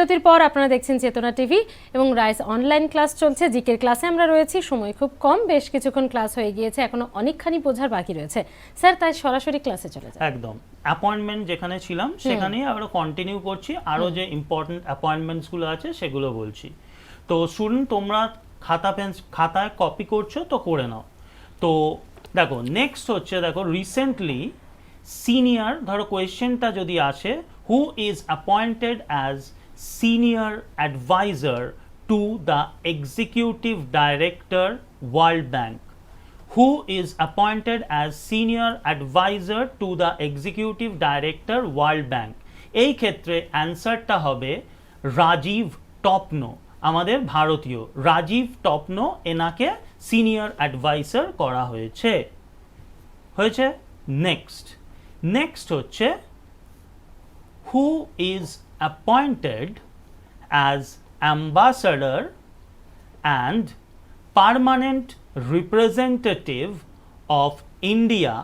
বিরতির পর আপনারা দেখছেন চেতনা টিভি এবং রাইস অনলাইন ক্লাস চলছে। জিকের ক্লাসে আমরা রয়েছি, সময় খুব কম, বেশ কিছুক্ষণ ক্লাস হয়ে গিয়েছে, এখনো অনেকখানি বোঝার বাকি রয়েছে স্যার, তাই সরাসরি ক্লাসে চলে যায়। একদম অ্যাপয়েন্টমেন্ট যেখানে ছিলাম সেখানেই আমরা কন্টিনিউ করছি, আরও যে ইম্পর্টেন্ট অ্যাপয়েন্টমেন্টসগুলো আছে সেগুলো বলছি। তো স্টুডেন্ট তোমরা খাতায় কপি করছো তো করে নাও। তো দেখো নেক্সট হচ্ছে, দেখো রিসেন্টলি সিনিয়র, ধরো কোয়েশ্চেনটা যদি আসে, who is appointed as senior adviser to the executive director world bank, who is appointed as senior advisor to the executive director World Bank। এই ক্ষেত্রে অ্যান্সারটা হবে রাজীব টপনো, আমাদের ভারতীয় রাজীব টপনো, এনাকে সিনিয়র অ্যাডভাইজার করা হয়েছে। নেক্সট হচ্ছে who is appointed as ambassador and permanent representative of India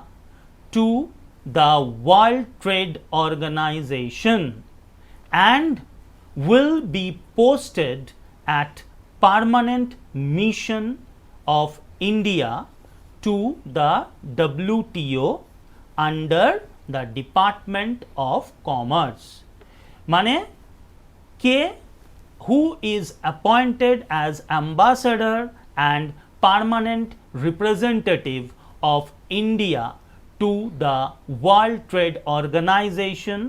to the World Trade Organization and will be posted at permanent mission of India to the WTO under the Department of Commerce। মানে কে, who is appointed as ambassador and permanent representative of India to the World Trade Organization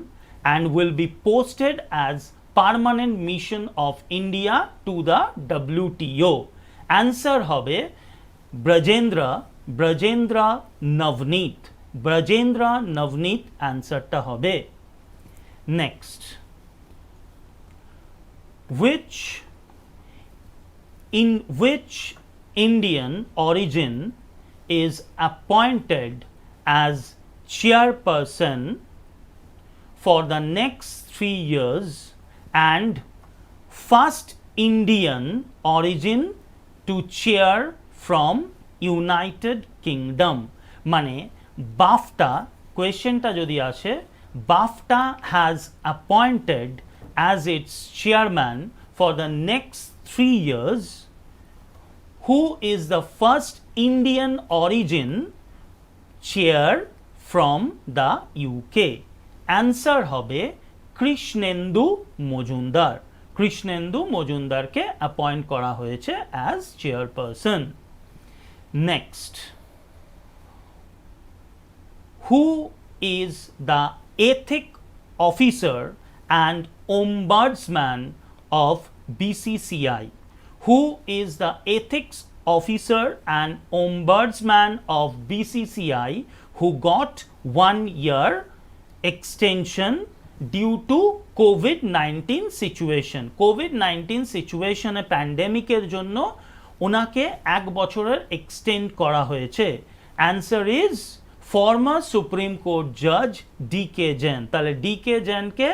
and will be posted as permanent mission of India to the WTO। Answer হবে ব্রজেন্দ্র নবনীত অ্যান্সারটা হবে। Next, which Indian origin is appointed as chairperson for the next 3 years and first Indian origin to chair from United Kingdom। মানে BAFTA কোয়েশ্চেনটা যদি আসে, BAFTA has appointed as its chairman for the next 3 years who is the first Indian origin chair from the UK। Answer হবে Krishnendu মজুমদারকে appoint করা হয়েছে as chairperson। Next, who is the ethic officer and ombudsman of BCCI? Who is the ethics officer and ombudsman of BCCI who got 1 year extension due to COVID-19 situation? COVID-19 সিচুয়েশনে প্যান্ডেমিকের জন্য ওনাকে 1 বছরের extend করা হয়েছে। Answer is former supreme court জাজ D K Jain. তাহলে D K জৈনকে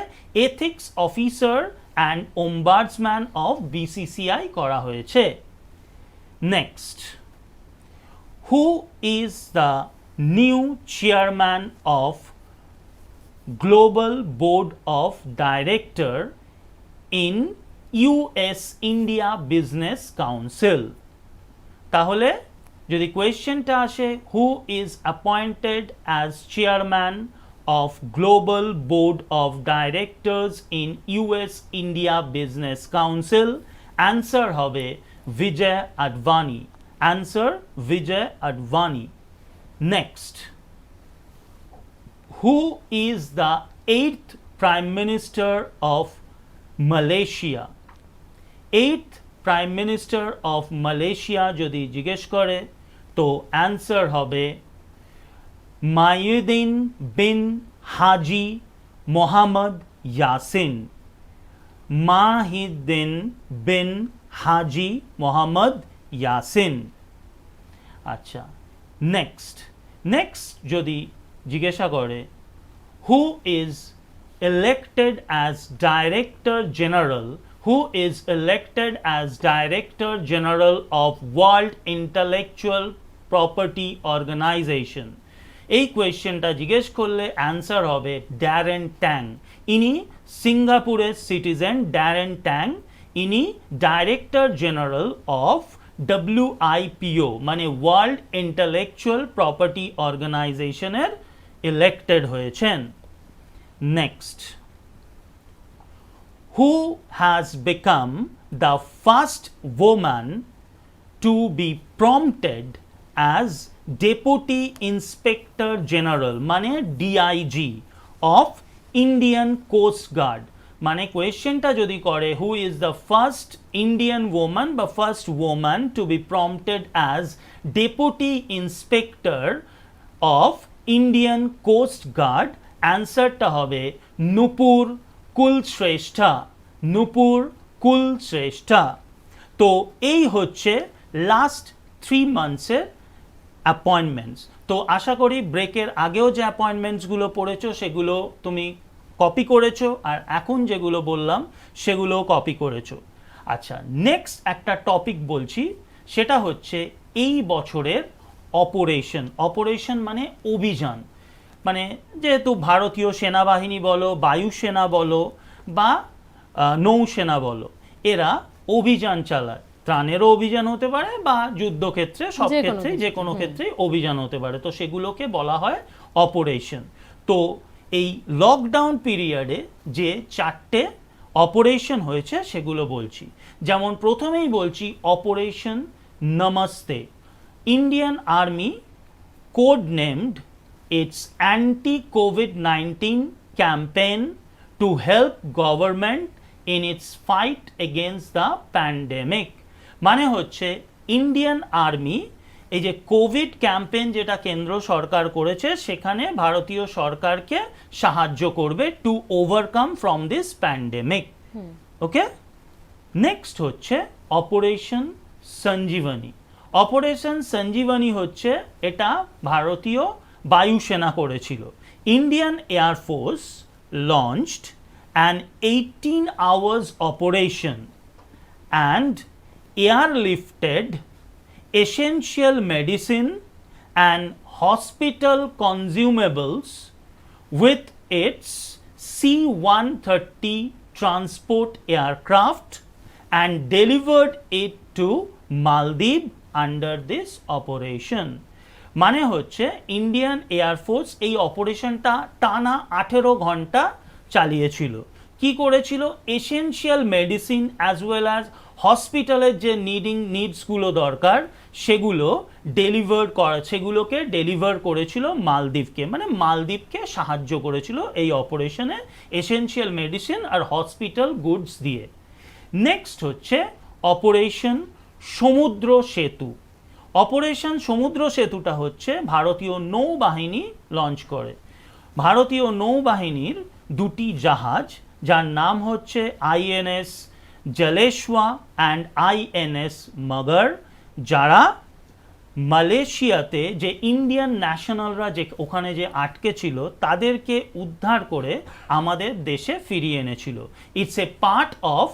ethics officer and ombudsman of BCCI করা হয়েছে। Next, who is the new chairman of global board of director in US India business council? তাহলে যদি কোয়েশ্চেনটা আসে, who is appointed as chairman of global board of directors in US India business council, answer হবে Vijay Advani. Next, who is the 8th prime minister of Malaysia? 8th prime minister of Malaysia যদি জিজ্ঞেস করে তো answer হবে মাইনুদ্দিন বিন হাজি মোহাম্মদ ইয়াসিন। মাহিউদ্দিন বিন হাজি মোহাম্মদ ইয়াসিন। আচ্ছা, next যদি জিজ্ঞাসা করে, who is elected as Director General of World Intellectual Property Organization? এই কোয়েশ্চেনটা জিজ্ঞেস করলে অ্যান্সার হবে ড্যারেন ট্যাং। ইনি সিঙ্গাপুরের সিটিজেন ড্যারেন ট্যাং। ইনি ডাইরেক্টর জেনারেল অফ WIPO মানে ওয়ার্ল্ড ইন্টেলেকচুয়াল প্রপার্টি অর্গানাইজেশনের ইলেক্টেড হয়েছেন। Next, who has become the first woman to be promoted as Deputy Inspector General মানে DIG of Indian Coast Guard। মানে কোয়েশ্চেনটা যদি করে who is the first Indian woman বা first woman to be promoted as Deputy Inspector of Indian Coast Guard, অ্যান্সারটা হবে নূপুর কুলশ্রেষ্ঠা। নূপুর কুলশ্রেষ্ঠা। তো এই হচ্ছে লাস্ট 3 মান্থসের অ্যাপয়েন্টমেন্টস। তো আশা করি ব্রেকের আগেও যে অ্যাপয়েন্টমেন্টসগুলো পড়েছো সেগুলো তুমি কপি করেছো, আর এখন যেগুলো বললাম সেগুলো কপি করেছো। আচ্ছা, নেক্সট একটা টপিক বলছি, সেটা হচ্ছে এই বছরের অপারেশন। অপারেশন মানে অভিযান। মানে যেহেতু ভারতীয় সেনাবাহিনী বলো, বায়ুসেনা বলো বা নৌসেনা বলো, এরা অভিযান চালায়। ত্রাণেরও অভিযান হতে পারে বা যুদ্ধক্ষেত্রে, সব ক্ষেত্রেই যে কোনো ক্ষেত্রেই অভিযান হতে পারে। তো সেগুলোকে বলা হয় অপারেশন। তো এই লকডাউন পিরিয়ডে যে 4টে অপারেশন হয়েছে সেগুলো বলছি। যেমন প্রথমেই বলছি operation namaste. Indian army code named its anti-COVID-19 campaign to help government in its fight against the pandemic। মানে হচ্ছে ইন্ডিয়ান আর্মি এই যে কোভিড ক্যাম্পেইন যেটা কেন্দ্র সরকার করেছে সেখানে ভারতীয় সরকারকে সাহায্য করবে to overcome from this pandemic. Okay, next হচ্ছে অপারেশন সঞ্জীবনী। অপারেশন সঞ্জীবনী হচ্ছে এটা ভারতীয় বায়ুসেনা করেছিল। Indian air force launched an 18 hours operation and airlifted essential medicine and hospital consumables with its C-130 transport aircraft and delivered it to Maldives under this operation। মানে হচ্ছে Indian air force এই অপারেশনটা টানা 18 ঘন্টা চালিয়েছিল। কি করেছিল? Essential medicine as well as হসপিটালের যে নিডসগুলো দরকার সেগুলো সেগুলোকে ডেলিভার করেছিল মালদ্বীপকে। মানে মালদ্বীপকে সাহায্য করেছিল এই অপারেশনে এসেনশিয়াল মেডিসিন আর হসপিটাল গুডস দিয়ে। নেক্সট হচ্ছে অপারেশন সমুদ্র সেতু। অপারেশন সমুদ্র সেতুটা হচ্ছে ভারতীয় নৌবাহিনী লঞ্চ করে। ভারতীয় নৌবাহিনীর 2টি জাহাজ, যার নাম হচ্ছে INS জলেশওয়া অ্যান্ড INS মগর, যারা মালয়েশিয়াতে যে ইন্ডিয়ান ন্যাশনালরা যে ওখানে যে আটকে ছিল তাদেরকে উদ্ধার করে আমাদের দেশে ফিরিয়ে এনেছিল। It's a part of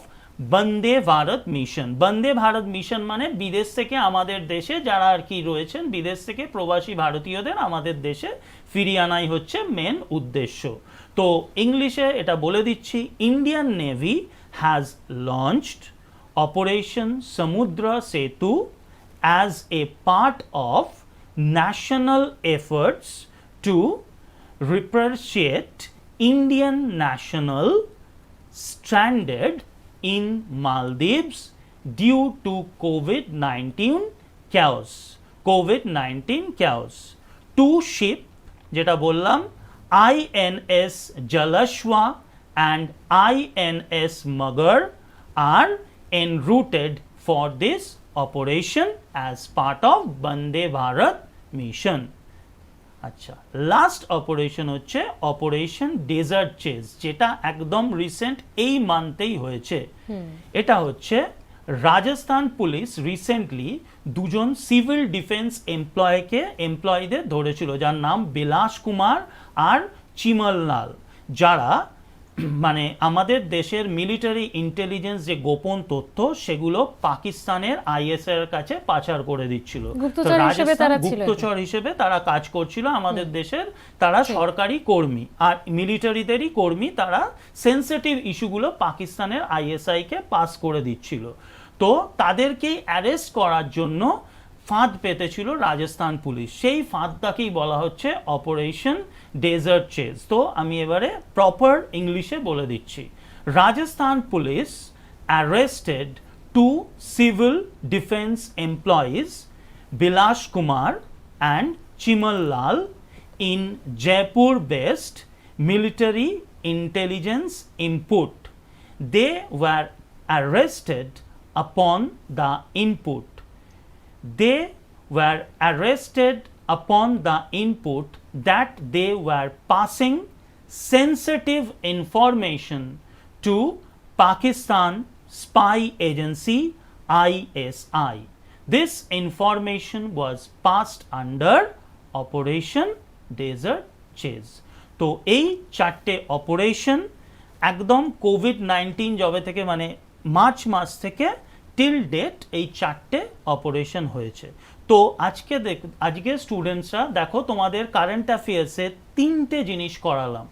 Vande Bharat mission. Vande Bharat mission মানে বিদেশ থেকে আমাদের দেশে যারা আর কি রয়েছেন, বিদেশ থেকে প্রবাসী ভারতীয়দের আমাদের দেশে ফিরিয়ে আনাই হচ্ছে মেন উদ্দেশ্য। তো ইংলিশে এটা বলে দিচ্ছি, Indian navy has launched operation সমুদ্র সেতু as a part of national efforts to repatriate Indian national stranded in Maldives due to COVID-19 chaos. COVID-19 chaos. 2 ship যেটা বললাম INS Jalashwa and INS Magar are en routed for this operation as part of Bande Bharat mission। আচ্ছা, last operation হচ্ছে operation desert chase, যেটা একদম recent এই মান্থেই হয়েছে। এটা হচ্ছে রাজস্থান পুলিশ রিসেন্টলি 2জন সিভিল ডিফেন্স এমপ্লয়ীদের ধরেছিল, যার নাম বিলাস কুমার আর চিমল লাল, যারা মানে আমাদের দেশের মিলিটারি ইন্টেলিজেন্স যে গোপন তথ্য সেগুলো পাকিস্তানের আইএসআই এর কাছে পাচার করে দিচ্ছিল। গুপ্তচর হিসেবে তারা ছিল, গুপ্তচর হিসেবে তারা কাজ করছিল আমাদের দেশের, তারা সরকারি কর্মী আর মিলিটারিদেরই কর্মী, তারা সেনসিটিভ ইস্যুগুলো পাকিস্তানের আইএসআই কে পাস করে দিচ্ছিল। তো তাদেরকেই অ্যারেস্ট করার জন্য ফাঁদ পেতেছিল রাজস্থান পুলিশ, সেই ফাঁদটাকেই বলা হচ্ছে অপারেশন ডেজার্ট চেজ। তো আমি এবারে প্রপার ইংলিশে বলে দিচ্ছি। Rajasthan police arrested 2 civil defence employees Bilas Kumar and Chimal Lal in Jaipur based military intelligence input. They were arrested upon the input. They were arrested upon the input that they were passing sensitive information to Pakistan spy agency ISI. This information was passed under Operation desert chase. তো এই চারটে operation একদম COVID-19 যবে থেকে মানে March মাস থেকে till date এই চারটে অপারেশন হয়েছে। তো আজকে স্টুডেন্টসরা দেখো তোমাদের কারেন্ট অ্যাফেয়ার্সে 3টে জিনিস করালাম।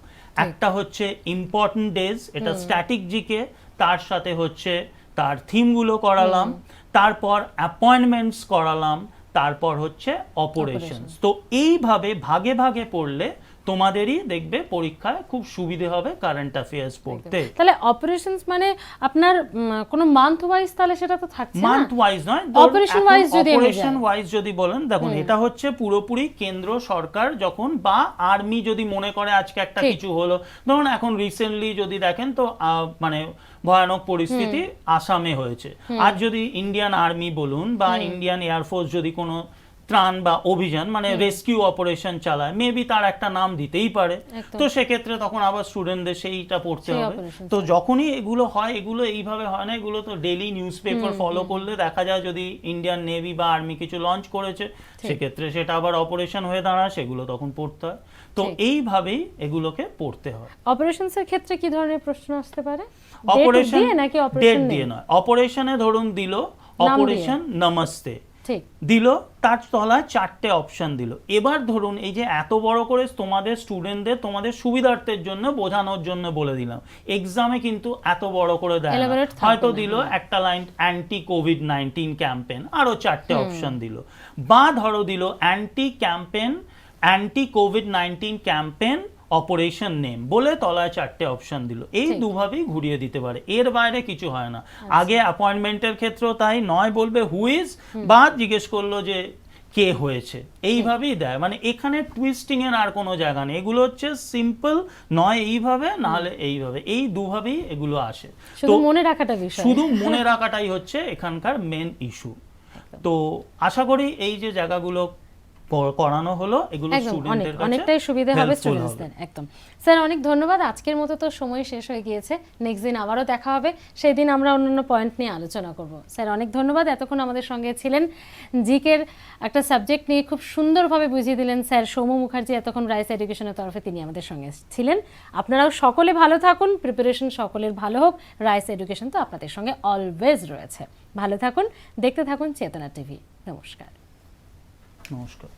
একটা হচ্ছে ইম্পর্টেন্ট ডেজ, এটা স্ট্যাটিক জিকে, তার সাথে হচ্ছে তার থিমগুলো করালাম, তারপর অ্যাপয়েন্টমেন্টস করালাম, তারপর হচ্ছে অপারেশনস। তো এইভাবে ভাগে ভাগে পড়লে তোমাদেরই দেখবে পরীক্ষায় খুব সুবিধে হবে কারেন্ট অ্যাফেয়ার্স পড়তে। তাহলে অপারেশনস মানে আপনার কোনো মান্থ ওয়াইজ, তাহলে সেটা তো থাকছে না, মান্থ ওয়াইজ নয়, অপারেশন ওয়াইজ যদি অপারেশন ওয়াইজ যদি বলেন, দেখুন এটা হচ্ছে পুরোপুরি কেন্দ্র সরকার যখন বা আর্মি যদি মনে করে আজকে একটা কিছু হলো, ধরুন এখন রিসেন্টলি যদি দেখেন তো মানে ভয়ানক পরিস্থিতি আসামে হয়েছে, আর যদি ইন্ডিয়ান আর্মি বলুন বা ইন্ডিয়ান এয়ারফোর্স যদি কোনো ত্রাণ বা অভিযান মানে রেস্কিউ অপারেশন চালায়, মেবি তার একটা নাম দিতেই পারে। তো সেক্ষেত্রে তখন আবার স্টুডেন্টদের সেইটা পড়তে হবে। তো যখনই এগুলো হয়, এগুলো এইভাবে হয় না, এগুলো তো ডেইলি নিউজ পেপার ফলো করলে দেখা যায় যদি ইন্ডিয়ান নেভি বা আর্মি কিছু লঞ্চ করেছে সেক্ষেত্রে সেটা আবার অপারেশন হয়ে দাঁড়ায়, সেগুলো তখন পড়তে হয়। তো এইভাবেই এগুলোকে পড়তে হয়। অপারেশনস এর ক্ষেত্রে কি ধরনের প্রশ্ন আসতে পারে? অপারেশন নাকি ডেট দিয়ে নয়, অপারেশনে ধরুন দিল অপারেশন নমস্তে দিল, তার তলায় 4টে অপশন দিল। এবার ধরুন এই যে এত বড় করে তোমাদের স্টুডেন্টদের তোমাদের সুবিধার্থের জন্য বোঝানোর জন্য বলে দিলাম, এক্সামে কিন্তু এত বড় করে দেয় না, হয়তো দিল একটা লাইন অ্যান্টি কোভিড-19 ক্যাম্পেন, আরো 4টে অপশন দিল, বা ধরো দিল anti campaign anti COVID-19 campaign operation name বলে তলায় 4টে অপশন দিল। এই দুভাবেই ঘুরিয়ে দিতে পারে, এর বাইরে কিছু হয় না। আগে অ্যাপয়েন্টমেন্টের ক্ষেত্রেও তাই নয়, বলবে হু ইজ, বা জিজ্ঞেস করলো যে কে হয়েছে, এইভাবেই দেয়। মানে এখানে টুইস্টিং এর আর কোনো জায়গা নেই, এগুলো হচ্ছে সিম্পল, নয় এইভাবে নাহলে এইভাবে, এই দুভাবেই এগুলো আসে। শুধু মনে রাখাটা বিষয়, শুধু মনে রাখাটাই হচ্ছে এখানকার মেন ইস্যু। তো আশা করি এই যে জায়গাগুলো করানো হলো এগুলো স্টুডেন্টদের কাছে অনেকটাই সুবিধা হবে স্টুডেন্টসদের। একদম স্যার, অনেক ধন্যবাদ। আজকের মতো তো সময় শেষ হয়ে গিয়েছে, নেক্সট দিন আবারও দেখা হবে, সেই দিন আমরা অন্যান্য পয়েন্ট নিয়ে আলোচনা করব। স্যার অনেক ধন্যবাদ, এতক্ষণ আমাদের সঙ্গে ছিলেন। জিকের একটা সাবজেক্ট নিয়ে খুব সুন্দরভাবে বুঝিয়ে দিলেন স্যার সৌম্য মুখার্জি, এতক্ষণ রাইস এডুকেশনের তরফে তিনি আমাদের সঙ্গে ছিলেন। আপনারাও সকলে ভালো থাকুন, প্রিপারেশন সকলের ভালো হোক, রাইস এডুকেশন তো আপনাদের সঙ্গে অলওয়েজ রয়েছে। ভালো থাকুন, দেখতে থাকুন চেতনা টিভি। নমস্কার। নমস্কার।